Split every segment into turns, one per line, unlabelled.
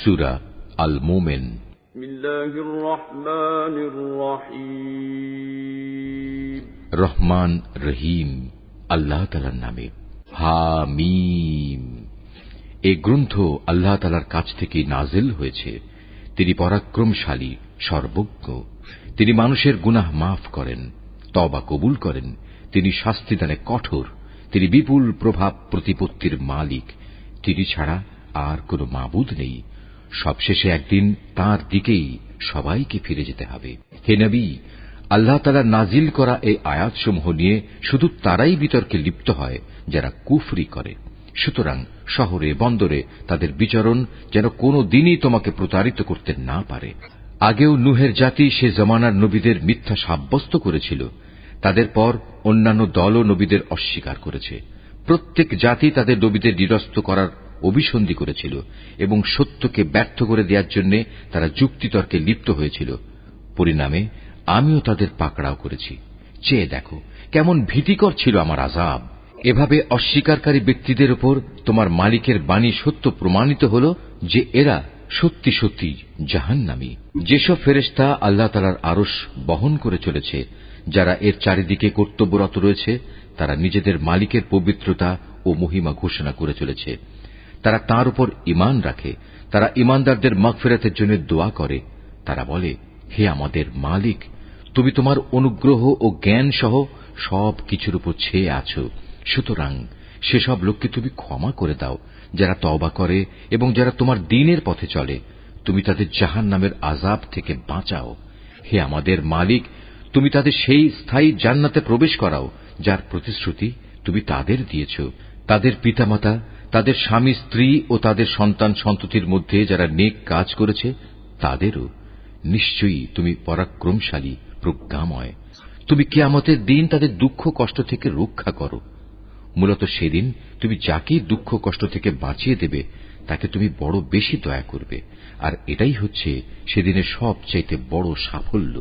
সূরা আল মুমিন। রহমান রহিম আল্লাহ তাআলার নামে। হামিম। এই গ্রন্থ আল্লাহ তাআলার কাছ থেকে নাজিল হয়েছে। তিনি পরাক্রমশালী, সর্বজ্ঞ। তিনি মানুষের গুনাহ মাফ করেন, তওবা কবুল করেন। তিনি শাস্তিদানে কঠোর। তিনি বিপুল প্রভাব প্রতিপত্তির মালিক। তিনি ছাড়া আর কোন মাবুদ নেই। সবশেষে একদিন তাঁর দিকেই সবাইকে ফিরে যেতে হবে। হে নবী, আল্লাহ তাআলা নাজিল করা এই আয়াতসমূহ নিয়ে শুধু তারাই বিতর্কে লিপ্ত হয় যারা কুফরি করে। সুতরাং শহরে বন্দরে তাদের বিচরণ যেন কোনো দিনই তোমাকে প্রতারিত করতে না পারে। আগেও নূহের জাতি সে জমানার নবীদের মিথ্যা সাব্যস্ত করেছিল। তাদের পর অন্যান্য দলও নবীদের অস্বীকার করেছে। প্রত্যেক জাতি তাদের নবীদের নিরস্ত করার অভিসন্ধি করেছিল এবং সত্যকে ব্যর্থ করে দেওয়ার জন্য তারা যুক্তিতর্কে লিপ্ত হয়েছিল। পরিণামে আমিও তাদের পাকড়াও করেছি। চেয়ে দেখো কেমন ভীতিকর ছিল আমার আযাব। এভাবে অস্বীকারী ব্যক্তিদের উপর তোমার মালিকের বাণী সত্য প্রমাণিত হল যে এরা সত্যি সত্যি জাহান্নামী। যেসব ফেরেশতা আল্লাহ তাআলার আরশ বহন করে চলেছে, যারা এর চারিদিকে কর্তব্যরত রয়েছে, তারা নিজেদের মালিকের পবিত্রতা ও মহিমা ঘোষণা করে চলেছে। তারা তাঁর উপর ঈমান রাখে। তারা ঈমানদারদের মাগফিরাতের জন্য দোয়া করে। তারা বলে, হে আমাদের মালিক, তুমি তোমার অনুগ্রহ ও জ্ঞান সহ সব কিছুর উপর ছেয়ে আছো। সুতরাং সেসব লোককে তুমি ক্ষমা করে দাও যারা তওবা করে এবং যারা তোমার দ্বীনের পথে চলে। তুমি তাদের জাহান্নামের আযাব থেকে বাঁচাও। হে আমাদের মালিক, তুমি তাদের সেই স্থায়ী জান্নাতে প্রবেশ করাও যার প্রতিশ্রুতি তুমি তাদের দিয়েছ। তাদের পিতামাতা, তাদের স্বামী স্ত্রী ও তাদের সন্তান সন্ততির মধ্যে যারা নেক কাজ করেছে তাদেরও। নিশ্চয়ই তুমি পরাক্রমশালী, প্রজ্ঞাময়। তুমি কিয়ামতের দিন তাদের দুঃখ কষ্ট থেকে রক্ষা করো। মূলত সেদিন তুমি যাকে দুঃখ কষ্ট থেকে বাঁচিয়ে দেবে তাকে তুমি বড় বেশি দয়া করবে, আর এটাই হচ্ছে সেদিনের সবচাইতে বড় সাফল্য।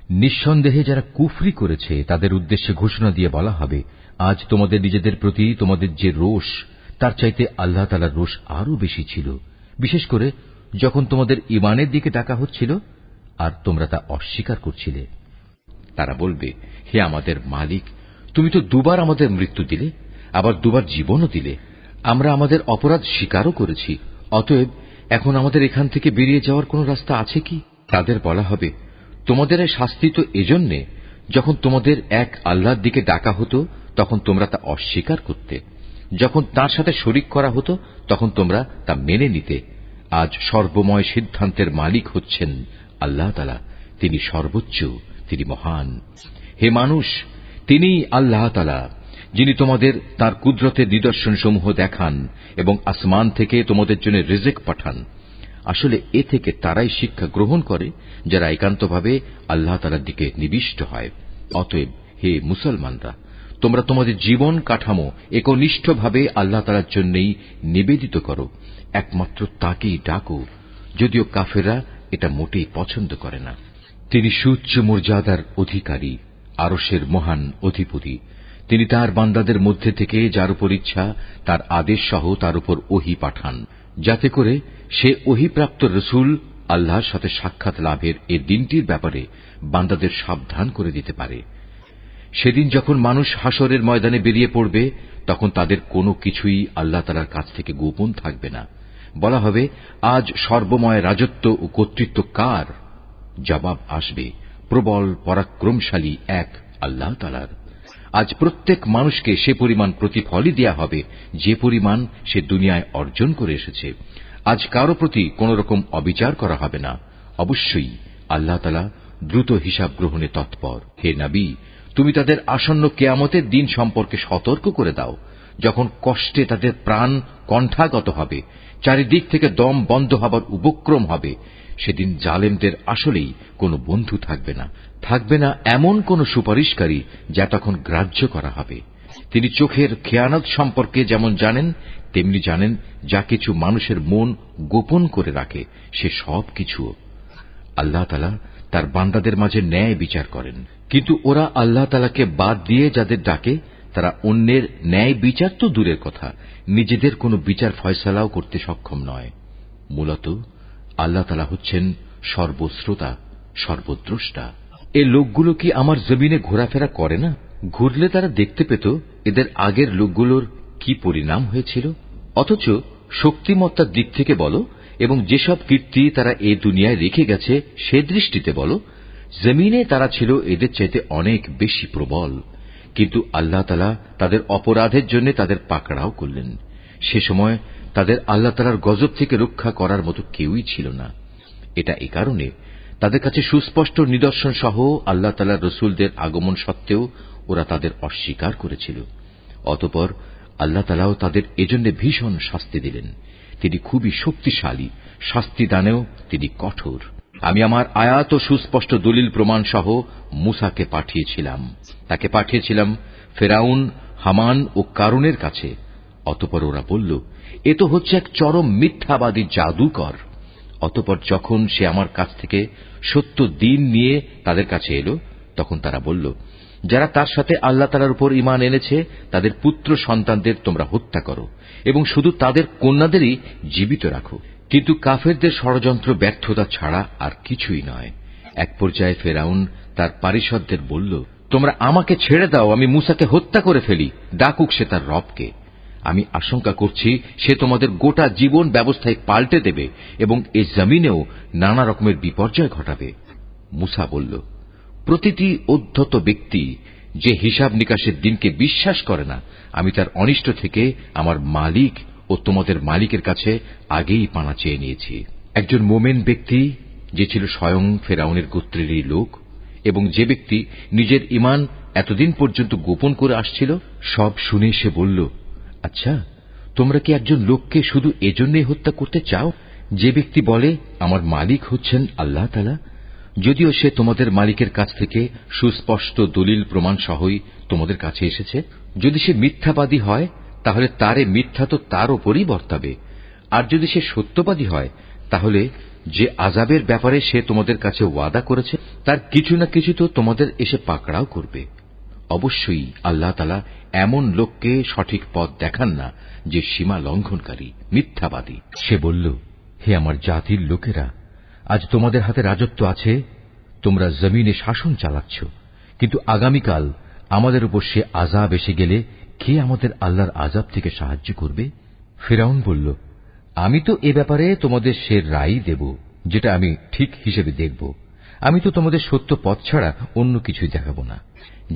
নিঃসন্দেহে যারা কুফরি করেছে তাদের উদ্দেশ্যে ঘোষণা দিয়ে বলা হবে, আজ তোমাদের নিজেদের প্রতি তোমাদের যে রোষ, তার চাইতে আল্লাহ তাআলার রোষ আরো বেশি ছিল, বিশেষ করে যখন তোমাদের ঈমানের দিকে ডাকা হচ্ছিল আর তোমরা তা অস্বীকার করছিলে। তারা বলবে, হে আমাদের মালিক, তুমি তো দুবার আমাদের মৃত্যু দিলে, আবার দুবার জীবনও দিলে। আমরা আমাদের অপরাধ স্বীকারও করেছি। অতএব এখন আমাদের এখান থেকে বেরিয়ে যাওয়ার কোন রাস্তা আছে কি? তাদের বলা হবে, তোমাদের এই শাস্তি তো এজন্যে, যখন তোমাদের এক আল্লাহর দিকে ডাকা হতো তখন তোমরা তা অস্বীকার করতে। যখন তাঁর সাথে শরীক করা হতো তখন তোমরা তা মেনে নিতে। আজ সর্বময় সিদ্ধান্তের মালিক হচ্ছেন আল্লাহ তাআলা। তিনি সর্বোচ্চ, তিনি মহান। হে মানুষ, তিনিই আল্লাহ তাআলা যিনি তোমাদের তাঁর কুদরতের নিদর্শনসমূহ দেখান এবং আসমান থেকে তোমাদের জন্য রিজিক পাঠান। আসলে এ থেকে তারাই শিক্ষা গ্রহণ করে যারা একান্তভাবে আল্লাহ তাআলার দিকে নিবিষ্ট হয়। অতএব হে মুসলমানরা, তোমরা তোমাদের জীবন কাঠামো একনিষ্ঠভাবে আল্লাহ তাআলার জন্যই নিবেদিত করো। একমাত্র তাকেই ডাকো, যদিও কাফেররা এটা মোটেই পছন্দ করে না। তিনি সুউচ্চ মর্যাদার অধিকারী, আরশের মহান অধিপতি। তিনি তাঁর বান্দাদের মধ্যে থেকে যার উপর ইচ্ছা তার আদেশ সহ তার উপর ওহী পাঠান, যাতে করে সে ওহীপ্রাপ্ত রসুল আল্লাহর সাথে সাক্ষাৎ লাভের এ দিনটির ব্যাপারে বান্দাদের সাবধান করে দিতে পারে। সেদিন যখন মানুষ হাসরের ময়দানে বেরিয়ে পড়বে তখন তাদের কোনো কিছুই আল্লাহ তাআলার কাছ থেকে গোপন থাকবে না। বলা হবে, আজ সর্বময় রাজত্ব ও কর্তৃত্ব কার? জবাব আসবে, প্রবল পরাক্রমশালী এক আল্লাহ তাআলার। আজ প্রত্যেক মানুষকে সে পরিমাণ প্রতিফলই দেয়া হবে যে পরিমাণ সে দুনিয়ায় অর্জন করে এসেছে। আজ কারো প্রতি কোন রকম অবিচার করা হবে না। অবশ্যই আল্লাহ তাআলা দ্রুত হিসাব গ্রহণে তৎপর। হে নবী, তুমি তাদের আসন্ন কিয়ামতের দিন সম্পর্কে সতর্ক করে দাও, যখন কষ্টে তাদের প্রাণ কণ্ঠাগত হবে, চারিদিক থেকে দম বন্ধ হবার উপক্রম হবে। সেদিন জালেমদের আসলেই কোনো বন্ধু থাকবে না, থাকবে না এমন কোন সুপারিশকারী যা তখন গ্রাহ্য করা হবে। তিনি চোখের খেয়ানত সম্পর্কে যেমন জানেন, তেমনি জানেন যা কিছু মানুষের মন গোপন করে রাখে, সে সব কিছু। আল্লাহ তাআলা তার বান্দাদের মাঝে ন্যায় বিচার করেন, কিন্তু ওরা আল্লাহ তাআলাকে বাদ দিয়ে যাদের ডাকে তারা অন্যের ন্যায় বিচার তো দূরের কথা, নিজেদের কোনো বিচার ফয়সালাও করতে সক্ষম নয়। মূলত আল্লাহ তাআলা হচ্ছেন সর্বশ্রোতা, সর্বদ্রষ্টা। এ লোকগুলো কি আমার জমিনে ঘোরাফেরা করে না? ঘুরলে তারা দেখতে পেত এদের আগের লোকগুলোর কি পরিণাম হয়েছিল। অথচ শক্তিমত্তার দিক থেকে বলো এবং যেসব কীর্তি তারা এ দুনিয়ায় রেখে গেছে সে দৃষ্টিতে বলো, জমিনে তারা ছিল এদের চাইতে অনেক বেশি প্রবল। কিন্তু আল্লাহ তাআলা তাদের অপরাধের জন্য তাদের পাকড়াও করলেন। সে সময় তাদের আল্লাহ তাআলার গজব থেকে রক্ষা করার মতো কেউই ছিল না। এটা এ কারণে তাদের কাছে সুস্পষ্ট নিদর্শন সহ আল্লাহ তাআলার রসুলদের আগমন সত্ত্বেও ওরা তাদের অস্বীকার করেছিল। অতঃপর আল্লাহ তাআলাও তাদের এজন্য ভীষণ শাস্তি দিলেন। তিনি খুবই শক্তিশালী, শাস্তি দানেও তিনি কঠোর। আমি আমার আয়াত ও সুস্পষ্ট দলিল প্রমাণ সহ মূসাকে পাঠিয়েছিলাম। তাকে পাঠিয়েছিলাম ফেরাউন, হামান ও কারুনের কাছে। অতঃপর ওরা বলল, এ তো হচ্ছে এক চরম মিথ্যাবাদী জাদুকর। অতঃপর যখন সে আমার কাছ থেকে সত্য দিন নিয়ে তাদের কাছে এলো, তখন তারা বলল, যারা তার সাথে আল্লাহ তাআলার উপর ঈমান এনেছে তাদের পুত্র সন্তানদের তোমরা হত্যা করো এবং শুধু তাদের কন্যাদেরই জীবিত রাখো। কিন্তু কাফেরদের ষড়যন্ত্র ব্যর্থতা ছাড়া আর কিছুই নয়। এক পর্যায়ে ফেরাউন তার পারিষদদের বলল, তোমরা আমাকে ছেড়ে দাও, আমি মূসাকে হত্যা করে ফেলি, ডাকুক সে তার রবকে। আমি আশঙ্কা করছি সে তোমাদের গোটা জীবন ব্যবস্থায় পাল্টে দেবে এবং এই জমিনেও নানা রকমের বিপর্যয় ঘটাবে। মূসা বলল, প্রতিটি উদ্ধত ব্যক্তি যে হিসাব নিকাশের দিনকে বিশ্বাস করে না, আমি তার অনিষ্ট থেকে আমার মালিক ও তোমাদের মালিকের কাছে আগেই পানা চেয়ে নিয়েছি। একজন মোমেন ব্যক্তি যে ছিল স্বয়ং ফেরাউনের গোত্রেরই লোক এবং যে ব্যক্তি নিজের ঈমান এতদিন পর্যন্ত গোপন করে আসছিল, সব শুনে সে বলল, আচ্ছা, তোমরা কি একজন লোককে শুধু এজন্যই হত্যা করতে চাও যে ব্যক্তি বলে আমার মালিক হচ্ছেন আল্লাহ তাআলা, যদিও সে তোমাদের মালিকের কাছ থেকে সুস্পষ্ট দলিল প্রমাণ সহই তোমাদের কাছে এসেছে? যদি সে মিথ্যাবাদী হয় তাহলে তার এ মিথ্যা তো তার ওপরই বর্তাবে, আর যদি সে সত্যবাদী হয় তাহলে যে আযাবের ব্যাপারে সে তোমাদের কাছে ওয়াদা করেছে তার কিছু না কিছু তো তোমাদের এসে পাকড়াও করবে। অবশ্যই আল্লাহ তাআলা এমন লোককে সঠিক পথ দেখান না যে সীমা লঙ্ঘনকারী, মিথ্যাবাদী। সে বলল, হে আমার জাতির লোকেরা, আজ তোমাদের হাতে রাজত্ব আছে, তোমরা জমিনে শাসন চালাচ্ছ, কিন্তু আগামীকাল আমাদের উপর সে আযাব এসে গেলে কে আমাদের আল্লাহর আযাব থেকে সাহায্য করবে? ফিরআউন বলল, আমি তো এ ব্যাপারে তোমাদের সে রায় দেব যেটা আমি ঠিক হিসেবে দেখব। আমি তো তোমাদের সত্য পথ ছাড়া অন্য কিছুই দেখাব না।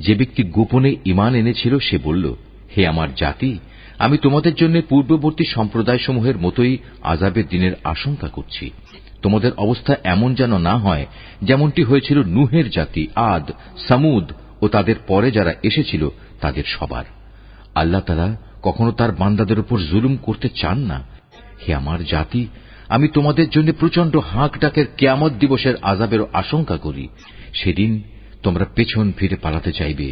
যে ব্যক্তি গোপনে ঈমান এনেছিল সে বলল, হে আমার জাতি, আমি তোমাদের জন্য পূর্ববর্তী সম্প্রদায়সমূহের মতোই আযাবের দিনের আশঙ্কা করছি। তোমাদের অবস্থা এমন যেন না হয় যেমনটি হয়েছিল নূহের জাতি, আদ, সামুদ ও তাদের পরে যারা এসেছিল তাদের সবার। আল্লাহ তাআলা কখনো তার বান্দাদের উপর জুলুম করতে চান না। হে আমার জাতি, আমি তোমাদের জন্য প্রচন্ড হাঁক ডাকের কিয়ামত দিবসের আযাবেরও আশঙ্কা করি। সেদিন তোমরা পেছন ফিরে পালাতে চাইবে,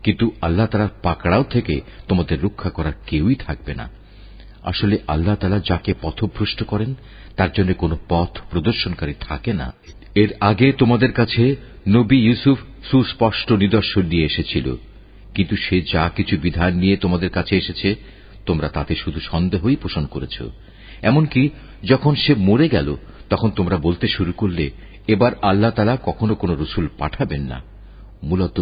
কিন্তু আল্লাহ তাআলার পাকড়াও থেকে তোমাদের রক্ষা করার কেউই থাকবে না। আসলে আল্লাহ তাআলা যাকে পথভ্রষ্ট করেন তার জন্য কোনো পথ প্রদর্শনকারী থাকে না। এর আগে তোমাদের কাছে নবী ইউসুফ সুস্পষ্ট নিদর্শন নিয়ে এসেছিল, কিন্তু সে যা কিছু বিধান নিয়ে তোমাদের কাছে এসেছে তোমরা তাতে শুধু সন্দেহই পোষণ করেছ। এমনকি যখন সে মরে গেল তখন তোমরা বলতে শুরু করলে, এবার আল্লাহ তাআলা কখনো কোনো রসুল পাঠাবেন না। মূলত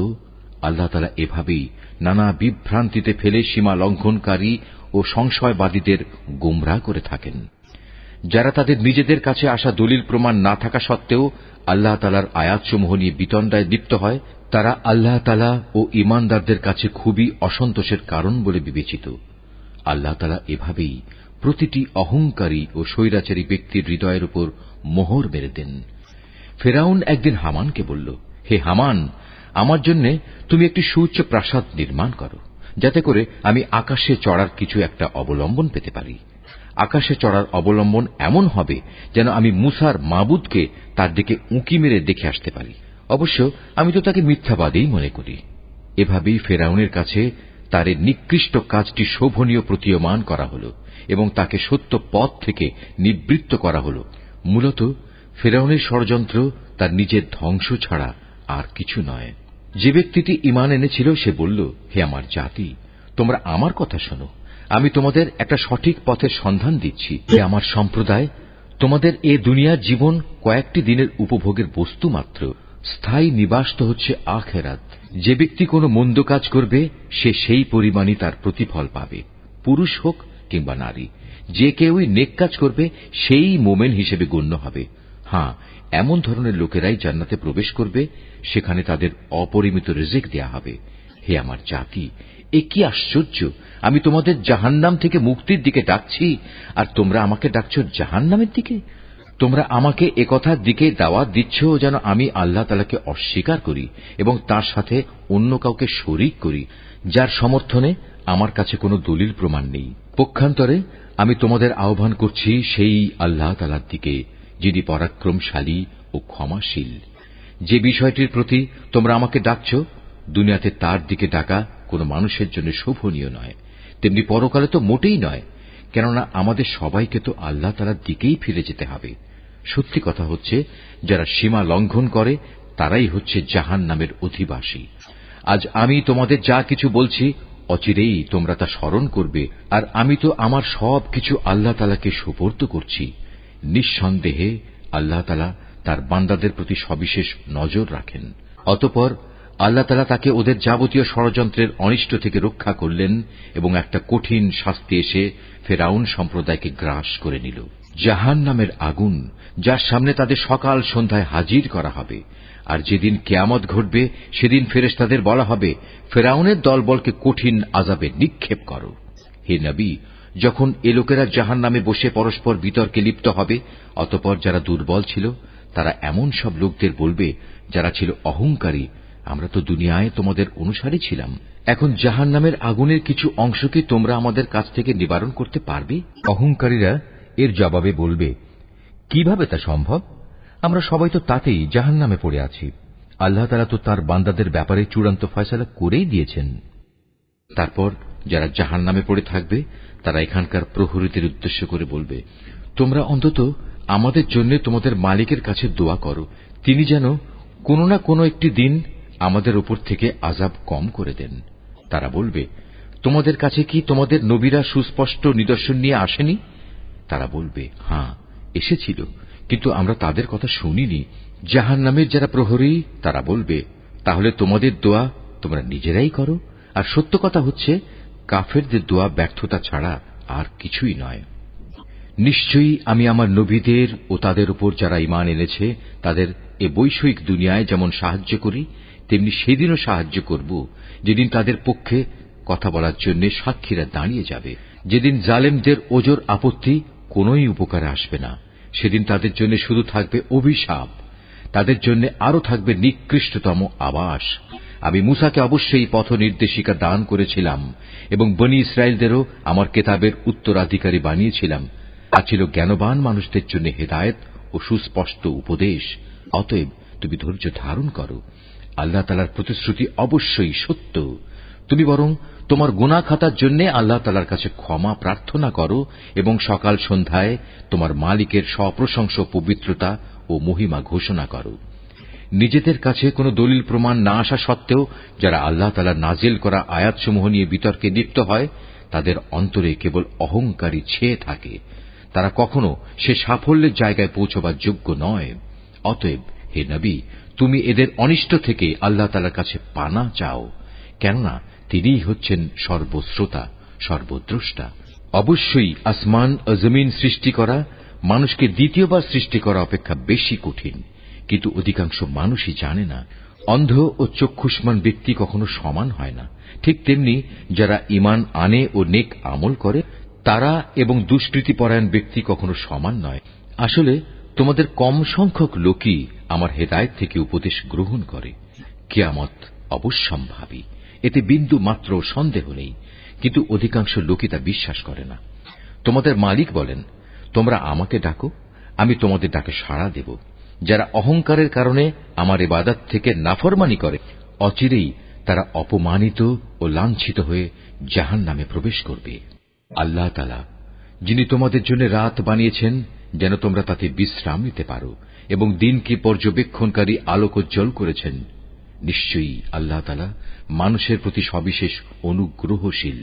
আল্লাহ তাআলা এভাবেই নানা বিভ্রান্তিতে ফেলে সীমা লঙ্ঘনকারী ও সংশয়বাদীদের গোমরাহ করে থাকেন। যারা তাদের নিজেদের কাছে আসা দলিল প্রমাণ না থাকা সত্ত্বেও আল্লাহ তাআলার আয়াতসমূহ নিয়ে বিতণ্ডায় লিপ্ত হয়, তারা আল্লাহ তাআলা ও ঈমানদারদের কাছে খুবই অসন্তোষের কারণ বলে বিবেচিত। আল্লাহ তাআলা এভাবেই প্রতিটি অহংকারী ও স্বৈরাচারী ব্যক্তির হৃদয়ের উপর মোহর মেরে দেন। ফেরাউন একদিন হামানকে বলল, হে হামান, আমার জন্য তুমি একটি সুউচ্চ প্রাসাদ নির্মাণ করো, যাতে করে আমি আকাশে চড়ার কিছু একটা অবলম্বন পেতে পারি। আকাশে চড়ার অবলম্বন এমন হবে যেন আমি মূসার মাবুদকে তার দিকে উঁকি মেরে দেখে আসতে পারি। অবশ্য আমি তো তাকে মিথ্যাবাদী মনে করি। এভাবেই ফেরাউনের কাছে তার নিকৃষ্ট কাজটি শোভনীয় প্রতীয়মান করা হল এবং তাকে সত্য পথ থেকে নিবৃত্ত করা হল। মূলত ফেরাউনের ষড়যন্ত্র তার নিজের ধ্বংস ছাড়া আর কিছু নয়। যে ব্যক্তিটি ঈমান এনেছিল সে বলল, হে আমার জাতি, তোমরা আমার কথা শোনো, আমি তোমাদের একটা সঠিক পথের সন্ধান দিচ্ছি। হে আমার সম্প্রদায়, তোমাদের এ দুনিয়ার জীবন কয়েকটি দিনের উপভোগের বস্তু মাত্র। স্থায়ী নিবাস তো হচ্ছে আখিরাত। যে ব্যক্তি কোনো মন্দ কাজ করবে সে সেই পরিমাণই তার প্রতিফল পাবে, পুরুষ হোক কিংবা নারী। যে কেউই নেক কাজ করবে সেই মোমেন হিসেবে গণ্য হবে। হ্যাঁ, এমন ধরনের লোকেরাই জান্নাতে প্রবেশ করবে, সেখানে তাদের অপরিমিত রিজিক দেয়া হবে। হে আমার জাতি, এ কি আশ্চর্য! আমি তোমাদের জাহান্নাম থেকে মুক্তির দিকে ডাকছি, আর তোমরা আমাকে ডাকছ জাহান্নামের দিকে। তোমরা আমাকে একথার দিকে দাওয়াত দিচ্ছ যেন আমি আল্লাহ তাআলাকে অস্বীকার করি এবং তার সাথে অন্য কাউকে শরীক করি, যার সমর্থনে আমার কাছে কোনো দলিল প্রমাণ নেই। পক্ষান্তরে আমি তোমাদের আহ্বান করছি সেই আল্লাহ তাআলার দিকে, যিনি পরাক্রমশালী ও ক্ষমাশীল। যে বিষয়টির প্রতি তোমরা আমাকে ডাকছ, দুনিয়াতে তার দিকে ডাকা কোনো মানুষের জন্য শোভনীয় নয়, তেমনি পরকালে তো মোটেই নয়, কেননা আমাদের সবাইকে তো আল্লাহ তাআলার দিকেই ফিরে যেতে হবে। সত্যি কথা হচ্ছে, যারা সীমা লঙ্ঘন করে তারাই হচ্ছে জাহান্নামের অধিবাসী। আজ আমি তোমাদের যা কিছু বলছি অচিরেই তোমরা তা স্মরণ করবে, আর আমি তো আমার সব কিছু আল্লাহ তাআলাকে সুপর্দ করছি। নিঃসন্দেহে আল্লাহ তাআলা তার বান্দাদের প্রতি সবিশেষ নজর রাখেন। অতঃপর আল্লাহ তাআলা তাকে ওদের যাবতীয় ষড়যন্ত্রের অনিষ্ট থেকে রক্ষা করলেন এবং একটা কঠিন শাস্তি এসে ফেরাউন সম্প্রদায়কে গ্রাস করে নিল। জাহান্নামের আগুন, যার সামনে তাদের সকাল সন্ধ্যায় হাজির করা হবে। আর যেদিন কিয়ামত ঘটবে সেদিন ফেরেশতাদের বলা হবে, ফেরাউনের দলবলকে কঠিন আযাবে নিক্ষেপ করো। হে নবী, যখন এ লোকেরা জাহান্নামে বসে পরস্পর বিতর্কে লিপ্ত হবে, অতঃপর যারা দুর্বল ছিল তারা এমন সব লোকদের বলবে যারা ছিল অহংকারী, আমরা তো দুনিয়ায় তোমাদের অনুসারী ছিলাম, এখন জাহান্নামের আগুনের কিছু অংশ কি তোমরা আমাদের কাছ থেকে নিবারণ করতে পারবে? অহংকারীরা এর জবাবে বলবে, কিভাবে তা সম্ভব? আমরা সবাই তো তাতেই জাহান্নামে পড়ে আছি। আল্লাহ তাআলা তো তার বান্দাদের ব্যাপারে চূড়ান্ত ফয়সালা করেই দিয়েছেন। তারপর যারা জাহান্নামে পড়ে থাকবে তারা এখানকার প্রহরীদের উদ্দেশ্য করে বলবে, তোমরা অন্তত আমাদের জন্য তোমাদের মালিকের কাছে দোয়া করো, তিনি যেন কোনো না কোনো একটি দিন আমাদের উপর থেকে আযাব কম করে দেন। তারা বলবে, তোমাদের কাছে কি তোমাদের নবীরা সুস্পষ্ট নিদর্শন নিয়ে আসেনি? তারা বলবে, হ্যাঁ এসেছিল, কিন্তু আমরা তাদের কথা শুনিনি। জাহান্নামের যারা প্রহরী তারা বলবে, তাহলে তোমাদের দোয়া তোমরা নিজেরাই করো। আর সত্য কথা হচ্ছে, কাফেরদের দোয়া ব্যর্থতা ছাড়া আর কিছুই নয়। নিশ্চয়ই আমি আমার নবীদের ও তাদের উপর যারা ঈমান এনেছে তাদের এ বৈষয়িক দুনিয়ায় যেমন সাহায্য করি, তেমনি সেদিনও সাহায্য করব, যেদিন তাদের পক্ষে কথা বলার জন্য সাক্ষীরা দাঁড়িয়ে যাবে। যেদিন জালেমদের ওজর আপত্তি কোনোই উপকারে আসবে না, সেদিন তাদের জন্য শুধু থাকবে অভিশাপ, তাদের জন্য আরো থাকবে নিকৃষ্টতম আবাস। আমি মূসাকে অবশ্যই পথ নির্দেশিকা দান করেছিলাম এবং বনী ইসরায়েলদেরও আমার কেতাবের উত্তরাধিকারী বানিয়েছিলাম। তা ছিল জ্ঞানবান মানুষদের জন্য হেদায়েত ও সুস্পষ্ট উপদেশ। অতএব তুমি ধৈর্য ধারণ করো, আল্লাহ তাআলার প্রতিশ্রুতি অবশ্যই সত্য। তুমি বরং তোমার গুনাহ খাতার জন্য আল্লাহ তাআলার কাছে ক্ষমা প্রার্থনা করো এবং সকাল সন্ধ্যায় তোমার মালিকের সপ্রশংস পবিত্রতা ও মহিমা ঘোষণা করো। নিজেদের কাছে কোনো দলিল প্রমাণ না আসা সত্ত্বেও যারা আল্লাহ তাআলার নাজিল করা আয়াতসমূহ নিয়ে বিতর্কে লিপ্ত হয়, তাদের অন্তরে কেবল অহংকারী ছেয়ে থাকে। তারা কখনো সে সাফল্যের জায়গায় পৌঁছবার যোগ্য নয়। অতএব হে নবী, তুমি এদের অনিষ্ট থেকে আল্লাহ তাআলার কাছে পানাহ চাও, কেননা তিনিই হচ্ছেন সর্বশ্রোতা, সর্বদ্রষ্টা। অবশ্যই আসমান ও জমিন সৃষ্টি করা মানুষকে দ্বিতীয়বার সৃষ্টি করা অপেক্ষা বেশি কঠিন, কিন্তু অধিকাংশ মানুষই জানে না। অন্ধ ও চক্ষুষ্মান ব্যক্তি কখনো সমান হয় না, ঠিক তেমনি যারা ঈমান আনে ও নেক আমল করে তারা এবং দুষ্কৃতিপরায়ণ ব্যক্তি কখনো সমান নয়। আসলে তোমাদের কম সংখ্যক লোকই আমার হেদায়েত থেকে উপদেশ গ্রহণ করে। কিয়ামত অবশ্যম্ভাবী, এতে বিন্দু মাত্র সন্দেহ নেই, কিন্তু অধিকাংশ লোকই তা বিশ্বাস করে না। তোমাদের মালিক বলেন, তোমরা আমাকে ডাকো, আমি তোমাদের ডাকে সাড়া দেব। যারা অহংকারের কারণে আমার ইবাদত থেকে নাফরমানি করে, অচিরেই তারা অপমানিত ও লাঞ্ছিত হয়ে জাহান্নামে প্রবেশ করবে। আল্লাহ তাআলা যিনি তোমাদের জন্য রাত বানিয়েছেন যেন তোমরা তাতে বিশ্রাম নিতে পারো, এবং দিনকে পর্যবেক্ষণকারী আলোকোজ্জ্বল করেছেন, নিশ্চয়ই আল্লাহ তাআলা মানুষের প্রতি সবিশেষ অনুগ্রহশীল,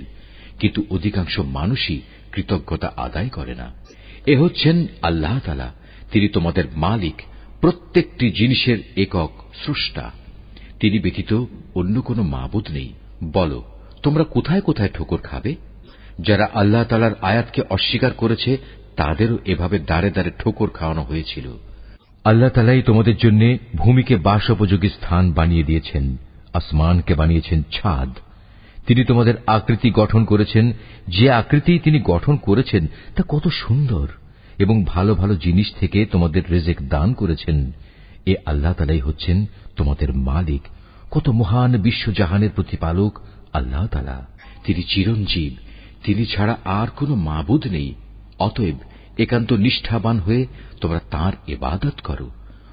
কিন্তু অধিকাংশ মানুষই কৃতজ্ঞতা আদায় করে না। এ হচ্ছেন আল্লাহ তাআলা, তিনি তোমাদের মালিক, প্রত্যেকটি জিনিসের একক স্রষ্টা। তিনি ব্যতীত অন্য কোনো মাবুদ নেই। বলো, তোমরা কোথায় কোথায় ঠোকর খাবে? যারা আল্লাহ তাআলার আয়াতকে অস্বীকার করেছে তাদেরও এভাবে দাঁড়ে দাঁড়ে ঠোকর খাওয়ানো হয়েছিল। আল্লাহ তাআলাই তোমাদের জন্য ভূমিকে বাসোপযোগী স্থান বানিয়ে দিয়েছেন, আসমানকে বানিয়েছেন ছাদ। তিনি তোমাদের আকৃতি গঠন করেছেন, যে আকৃতি তিনি গঠন করেছেন তা কত সুন্দর, এবং ভালো ভালো জিনিস থেকে তোমাদের রিজিক দান করেছেন। এ আল্লাহ তাআলাই হচ্ছেন তোমাদের মালিক, কত মহান বিশ্বজাহানের প্রতিপালক আল্লাহ তাআলা। তিনি চিরঞ্জীব, তিনি ছাড়া আর কোনো মাবুদ নেই। অতএব একান্ত নিষ্ঠাবান হয়ে তোমরা তাঁর ইবাদত করো।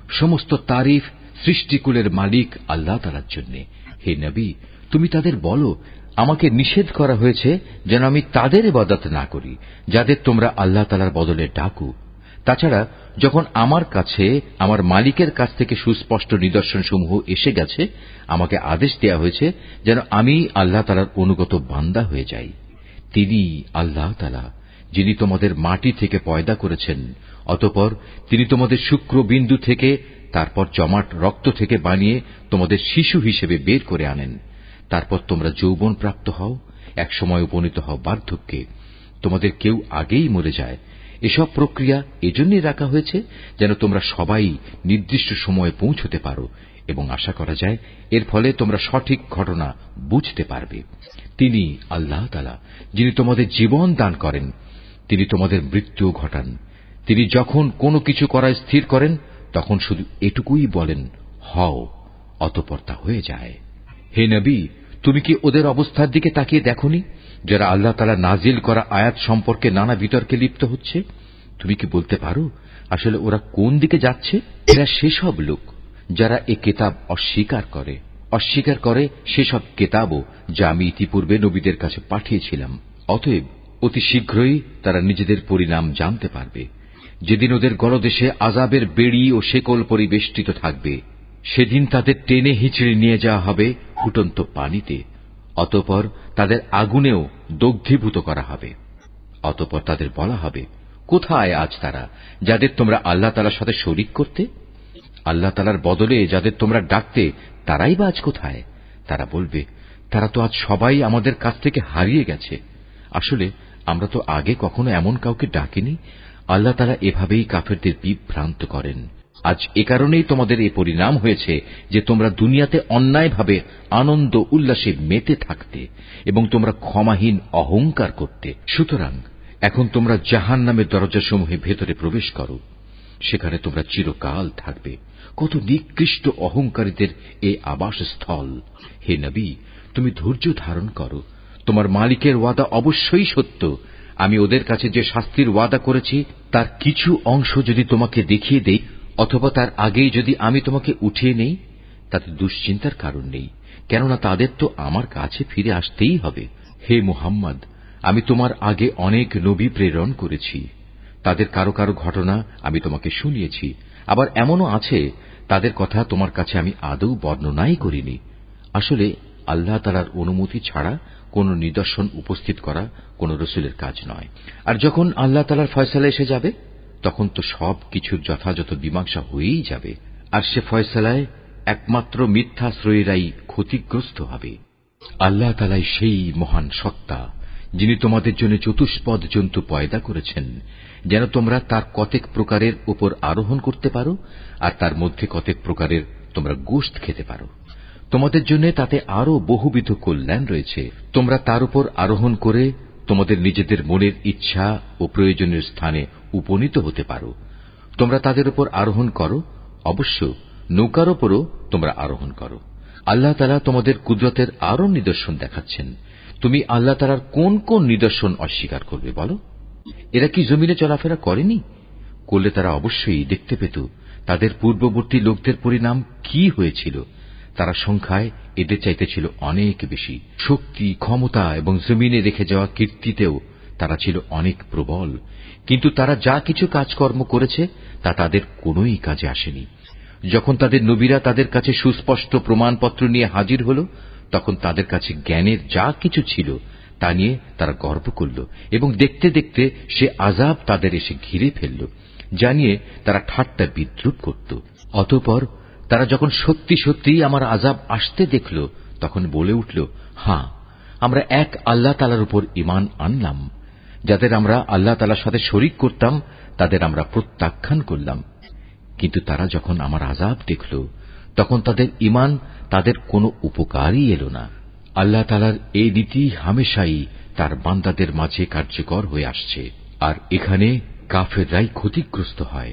সমস্ত তারিফ সৃষ্টিকুলের মালিক আল্লাহ তাআলার জন্য। হে নবী, তুমি তাদের বলো, আমাকে নিষেধ করা হয়েছে যেন আমি তাদের ইবাদত না করি যাদের তোমরা আল্লাহ তাআলার বদলে ডাকো। তাছাড়া যখন আমার কাছে আমার মালিকের কাছ থেকে সুস্পষ্ট নিদর্শনসমূহ এসে গেছে, আমাকে আদেশ দেয়া হয়েছে যেন আমি আল্লাহ তাআলার অনুগত বান্দা হয়ে যাই। তিনি আল্লাহ তাআলা, যিনি তোমাদের মাটি থেকে পয়দা করেছেন, অতঃপর তিনি তোমাদের শুক্রবিন্দু থেকে, তারপর জমাট রক্ত থেকে বানিয়ে তোমাদের শিশু হিসেবে বের করে আনেন। তারপর তোমরা যৌবন প্রাপ্ত হও, একসময় উপনীত হও বার্ধক্যে। তোমাদের কেউ আগেই মরে যায়। এসব প্রক্রিয়া এজন্যই রাখা হয়েছে যেন তোমরা সবাই নির্দিষ্ট সময়ে পৌঁছতে পারো, এবং আশা করা যায় এর ফলে তোমরা সঠিক ঘটনা বুঝতে পারবে। তিনি আল্লাহ তাআলা, যিনি তোমাদের জীবন দান করেন, তিনি তোমাদের মৃত্যু ঘটান। তিনি যখন কোনো কিছু করার স্থির করেন তখন শুধু এটুকুই বলেন, হও, অতঃপর তা হয়ে যায়। হে নবী, তুমি কি ওদের অবস্থার দিকে তাকিয়ে দেখোনি যারা আল্লাহ তাআলা নাজিল করা আয়াত সম্পর্কে নানা বিতর্কে লিপ্ত হচ্ছে? তুমি কি বলতে পারো আসলে ওরা কোন দিকে যাচ্ছে? এরা সেসব লোক যারা এ কিতাব অস্বীকার করে সেসব কিতাবও যা আমি ইতিপূর্বে নবীদের কাছে পাঠিয়েছিলাম। অতএব অতি শীঘ্রই তারা নিজেদের পরিণাম জানতে পারবে। যেদিন ওদের গলদেশে আযাবের বেড়ি ও শেকল পরিবেষ্টিত থাকবে, সেদিন তাদের টেনে হিঁচড়ে নিয়ে যাওয়া হবে ফুটন্ত পানিতে, অতঃপর তাদের আগুনেও দগ্ধীভূত করা হবে। অতঃপর তাদের বলা হবে, কোথায় আজ তারা যাদের তোমরা আল্লাহ তাআলার সাথে শরীক করতে? আল্লাহ তাআলার বদলে যাদের তোমরা ডাকতে, তারাই বা আজ কোথায়? তারা বলবে, তারা তো আজ সবাই আমাদের কাছ থেকে হারিয়ে গেছে। আসলে আমরা তো আগে কখনো এমন কাউকে ডাকিনি। আল্লাহ তাআলা এভাবেই কাফেরদের বিভ্রান্ত করেন। আজ এ কারণেই তোমাদের এ পরিণাম হয়েছে যে তোমরা দুনিয়াতে অন্যায়ভাবে আনন্দ উল্লাসে মেতে থাকতে এবং তোমরা ক্ষমাহীন অহংকার করতে। সুতরাং এখন তোমরা জাহান্নামের দরজাসমূহে ভেতরে প্রবেশ করো, সেখানে তোমরা চিরকাল থাকবে। কত নিকৃষ্ট অহংকারীদের এ আবাসস্থল। হে নবী, তুমি ধৈর্য ধারণ করো। তোমার মালিকের ওয়াদা অবশ্যই সত্য। আমি ওদের কাছে যে শাস্তির ওয়াদা করেছি তার কিছু অংশ যদি তোমাকে দেখিয়ে দেই, অথবা তার আগেই যদি আমি তোমাকে উঠিয়ে নেই, তাতে দুশ্চিন্তার কারণ নেই, কেননা তাদের তো আমার কাছে ফিরে আসতেই হবে। হে মুহাম্মদ, আমি তোমার আগে অনেক নবী প্রেরণ করেছি। তাদের কারো কারো ঘটনা আমি তোমাকে শুনিয়েছি। আবার এমনও আছে তাদের কথা তোমার কাছে আমি আদৌ বর্ণনাই করিনি। আসলে আল্লাহ তাআলার অনুমতি ছাড়া কোন নিদর্শন উপস্থিত করা কোন রসুলের কাজ নয়। আর যখন আল্লাহ তাআলার ফয়সালা এসে যাবে, তখন তো সব কিছুর যথাযথ মীমাংসা হয়েই যাবে, আর সে ফয়সালায় একমাত্র মিথ্যাশ্রয়ীরাই ক্ষতিগ্রস্ত হবে। আল্লাহ তাআলাই সেই মহান সত্তা, যিনি তোমাদের জন্য চতুষ্পদ জন্তু পয়দা করেছেন, যেন তোমরা তার কতেক প্রকারের উপর আরোহণ করতে পারো, আর তার মধ্যে কতেক প্রকারের তোমরা গোশত খেতে পারো। তোমাদের জন্য তাতে আরো বহুবিধ কল্যাণ রয়েছে। তোমরা তার উপর আরোহণ করে তোমাদের নিজেদের মনের ইচ্ছা ও প্রয়োজনের স্থানে উপনীত হতে পারো। তোমরা তাদের উপর আরোহণ করো, অবশ্য নৌকার উপরও তোমরা আরোহণ করো। আল্লাহ তাআলা তোমাদের কুদরতের আরো নিদর্শন দেখাচ্ছেন। তুমি আল্লাহ তাআলার কোন কোন নিদর্শন অস্বীকার করবে বলো? এরা কি জমিনে চলাফেরা করেনি? করলে তারা অবশ্যই দেখতে পেত তাদের পূর্ববর্তী লোকদের পরিণাম কি হয়েছিল। তারা সংখ্যায় এদের চাইতে ছিল অনেক বেশি। শক্তি, ক্ষমতা এবং জমিনে রেখে যাওয়া কীর্তিতেও তারা ছিল অনেক প্রবল, কিন্তু তারা যা কিছু কাজকর্ম করেছে তা তাদের কোনোই কাজে আসেনি। যখন তাদের নবীরা তাদের কাছে সুস্পষ্ট প্রমাণপত্র নিয়ে হাজির হল, তখন তাদের কাছে জ্ঞানের যা কিছু ছিল তা নিয়ে তারা গর্ব করল এবং দেখতে দেখতে সে আযাব তাদের এসে ঘিরে ফেলল, যা নিয়ে তারা ঠাট্টা বিদ্রূপ করত। অতঃপর তারা যখন সত্যি সত্যি আমার আযাব আসতে দেখল, তখন বলে উঠল, হ্যাঁ, আমরা এক আল্লাহ তাআলার উপর ঈমান আনলাম। যাদের আমরা আল্লাহ তাআলার সাথে শরীক করতাম তাদের আমরা প্রত্যাখ্যান করলাম। কিন্তু তারা যখন আমার আযাব দেখল, তখন তাদের ঈমান তাদের কোনো উপকারই এল না। আল্লাহ তাআলার এই নীতি হামেশাই তার বান্দাদের মাঝে কার্যকর হয়ে আসছে, আর এখানে কাফেররাই ক্ষতিগ্রস্ত হয়।